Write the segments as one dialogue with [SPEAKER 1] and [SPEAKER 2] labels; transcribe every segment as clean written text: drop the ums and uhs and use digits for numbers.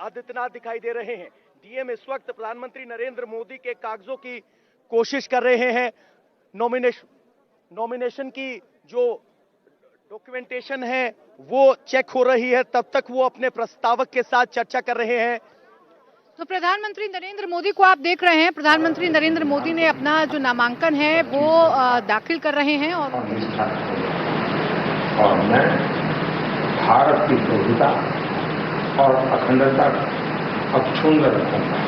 [SPEAKER 1] आदित्यनाथ दिखाई दे रहे हैं। डीएम इस वक्त प्रधानमंत्री नरेंद्र मोदी के कागजों की कोशिश कर रहे हैं। नॉमिनेशन की जो डॉक्यूमेंटेशन है वो चेक हो रही है, तब तक वो अपने प्रस्तावक के साथ चर्चा कर रहे हैं।
[SPEAKER 2] तो प्रधानमंत्री नरेंद्र मोदी को आप देख रहे हैं, प्रधानमंत्री नरेंद्र मोदी ने अपना जो नामांकन है वो दाखिल कर रहे हैं और
[SPEAKER 3] मैं भारत की प्रभुता और अखंडता अक्षुण्ण रखूंगा।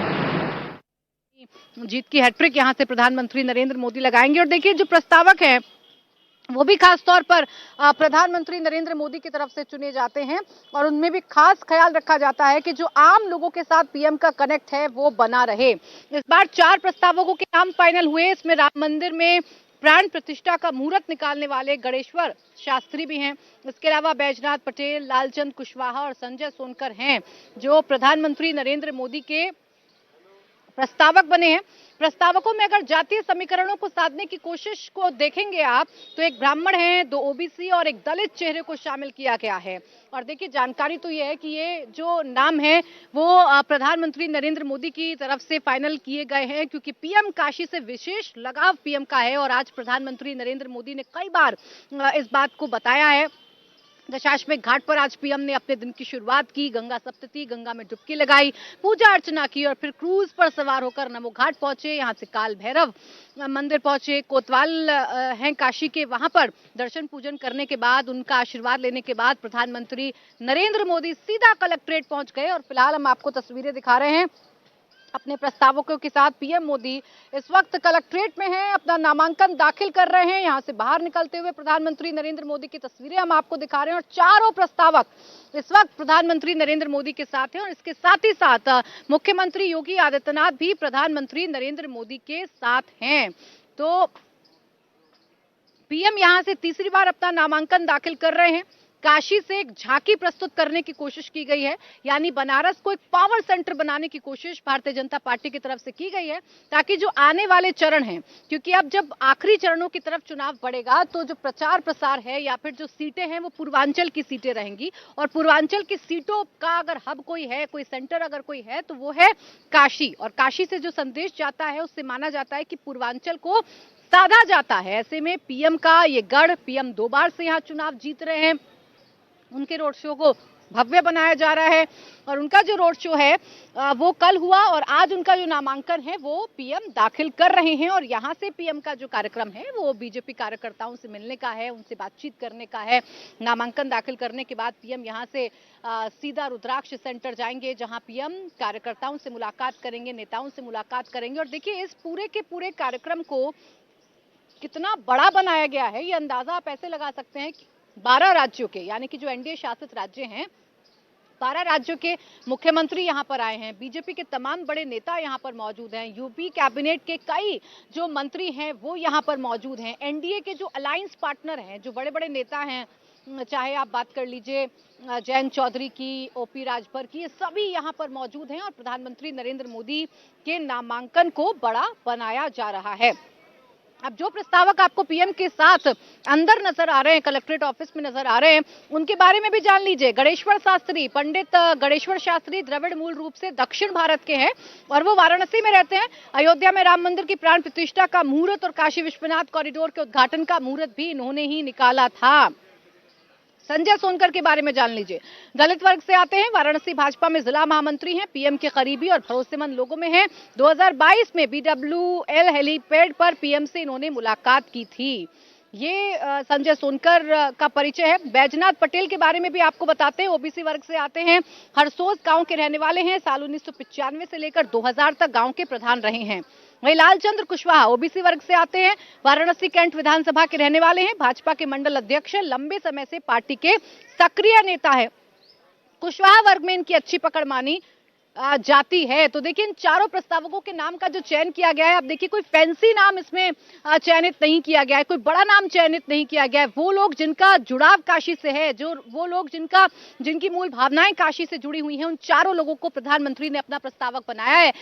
[SPEAKER 2] जीत की हैट्रिक यहां से प्रधानमंत्री नरेंद्र मोदी लगाएंगे। और देखिए जो प्रस्तावक हैं वो भी खास तौर पर प्रधानमंत्री नरेंद्र मोदी की तरफ से चुने जाते हैं और उनमें भी खास ख्याल रखा जाता है कि जो आम लोगों के साथ पीएम का कनेक्ट है वो बना रहे। इस बार 4 प्रस्तावकों के नाम फाइनल हुए। इसमें राम मंदिर में प्राण प्रतिष्ठा का मुहूर्त निकालने वाले गणेश्वर शास्त्री भी हैं। इसके अलावा बैजनाथ पटेल, लालचंद कुशवाहा और संजय सोनकर हैं जो प्रधानमंत्री नरेंद्र मोदी के प्रस्तावक बने हैं। प्रस्तावकों में अगर जातीय समीकरणों को साधने की कोशिश को देखेंगे आप तो एक ब्राह्मण है, 2 ओबीसी और एक दलित चेहरे को शामिल किया गया है। और देखिए जानकारी तो ये है कि ये जो नाम है वो प्रधानमंत्री नरेंद्र मोदी की तरफ से फाइनल किए गए हैं क्योंकि पीएम काशी से विशेष लगाव पीएम का है और आज प्रधानमंत्री नरेंद्र मोदी ने कई बार इस बात को बताया है। दशाश्वमेध घाट पर आज पीएम ने अपने दिन की शुरुआत की, गंगा सप्तती, गंगा में डुबकी लगाई, पूजा अर्चना की और फिर क्रूज पर सवार होकर नमो घाट पहुंचे। यहां से काल भैरव मंदिर पहुंचे। कोतवाल हैं काशी के, वहां पर दर्शन पूजन करने के बाद उनका आशीर्वाद लेने के बाद प्रधानमंत्री नरेंद्र मोदी सीधा कलेक्ट्रेट पहुंच गए। और फिलहाल हम आपको तस्वीरें दिखा रहे हैं अपने प्रस्तावकों के साथ। पीएम मोदी इस वक्त कलेक्ट्रेट में हैं, अपना नामांकन दाखिल कर रहे हैं। यहां से बाहर निकलते हुए प्रधानमंत्री नरेंद्र मोदी की तस्वीरें हम आपको दिखा रहे हैं और चारों प्रस्तावक इस वक्त प्रधानमंत्री नरेंद्र मोदी के साथ हैं और इसके साथ ही साथ मुख्यमंत्री योगी आदित्यनाथ भी प्रधानमंत्री नरेंद्र मोदी के साथ हैं। तो पीएम यहां से तीसरी बार अपना नामांकन दाखिल कर रहे हैं। काशी से एक झांकी प्रस्तुत करने की कोशिश की गई है, यानी बनारस को एक पावर सेंटर बनाने की कोशिश भारतीय जनता पार्टी की तरफ से की गई है ताकि जो आने वाले चरण हैं, क्योंकि अब जब आखिरी चरणों की तरफ चुनाव बढ़ेगा तो जो प्रचार प्रसार है या फिर जो सीटें हैं वो पूर्वांचल की सीटें रहेंगी और पूर्वांचल की सीटों का अगर हब कोई है, कोई सेंटर अगर कोई है तो वो है काशी। और काशी से जो संदेश जाता है उससे माना जाता है कि पूर्वांचल को साधा जाता है। ऐसे में पीएम का ये गढ़, पीएम 2 बार से यहाँ चुनाव जीत रहे हैं, उनके रोड शो को भव्य बनाया जा रहा है और उनका जो रोड शो है वो कल हुआ और आज उनका जो नामांकन है वो पीएम दाखिल कर रहे हैं। और यहाँ से पीएम का जो कार्यक्रम है वो बीजेपी कार्यकर्ताओं से मिलने का है, उनसे बातचीत करने का है। नामांकन दाखिल करने के बाद पीएम यहाँ से सीधा रुद्राक्ष सेंटर जाएंगे जहाँ पीएम कार्यकर्ताओं से मुलाकात करेंगे, नेताओं से मुलाकात करेंगे। और देखिए इस पूरे के पूरे कार्यक्रम को कितना बड़ा बनाया गया है ये अंदाजा आप ऐसे लगा सकते हैं कि 12 राज्यों के, यानी कि जो एनडीए शासित राज्य हैं, 12 राज्यों के मुख्यमंत्री यहां पर आए हैं। बीजेपी के तमाम बड़े नेता यहां पर मौजूद हैं। यूपी कैबिनेट के कई जो मंत्री हैं वो यहां पर मौजूद हैं। एनडीए के जो अलायंस पार्टनर हैं, जो बड़े बड़े नेता हैं, चाहे आप बात कर लीजिए जयंत चौधरी की, ओपी राजभर की, ये सभी यहां पर मौजूद हैं और प्रधानमंत्री नरेंद्र मोदी के नामांकन को बड़ा बनाया जा रहा है। अब जो प्रस्तावक आपको पीएम के साथ अंदर नजर आ रहे हैं, कलेक्ट्रेट ऑफिस में नजर आ रहे हैं, उनके बारे में भी जान लीजिए। गणेश्वर शास्त्री, पंडित गणेश्वर शास्त्री द्रविड़ मूल रूप से दक्षिण भारत के हैं और वो वाराणसी में रहते हैं। अयोध्या में राम मंदिर की प्राण प्रतिष्ठा का मुहूर्त और काशी विश्वनाथ कॉरिडोर के उद्घाटन का मुहूर्त भी इन्होंने ही निकाला था। संजय सोनकर के बारे में जान लीजिए। दलित वर्ग से आते हैं, वाराणसी भाजपा में जिला महामंत्री हैं, पीएम के करीबी और भरोसेमंद लोगों में हैं। 2022 में बीडब्ल्यूएल हेलीपैड पर पीएम से इन्होंने मुलाकात की थी। ये संजय सोनकर का परिचय है। बैजनाथ पटेल के बारे में भी आपको बताते हैं, ओबीसी वर्ग से आते हैं, हरसोस गांव के रहने वाले हैं, साल 1995 से लेकर 2000 तक गांव के प्रधान रहे हैं। वहीं लालचंद्र कुशवाहा ओबीसी वर्ग से आते हैं, वाराणसी कैंट विधानसभा के रहने वाले हैं, भाजपा के मंडल अध्यक्ष हैं, लंबे समय से पार्टी के सक्रिय नेता है। कुशवाहा वर्ग में इनकी अच्छी पकड़ मानी जाती है। तो देखिए इन चारों प्रस्तावकों के नाम का जो चयन किया गया है, अब देखिए कोई फैंसी नाम इसमें चयनित नहीं किया गया है, कोई बड़ा नाम चयनित नहीं किया गया है। वो लोग जिनका जुड़ाव काशी से है, जो वो लोग जिनकी मूल भावनाएं काशी से जुड़ी हुई हैं, उन चारों लोगों को प्रधानमंत्री ने अपना प्रस्तावक बनाया है।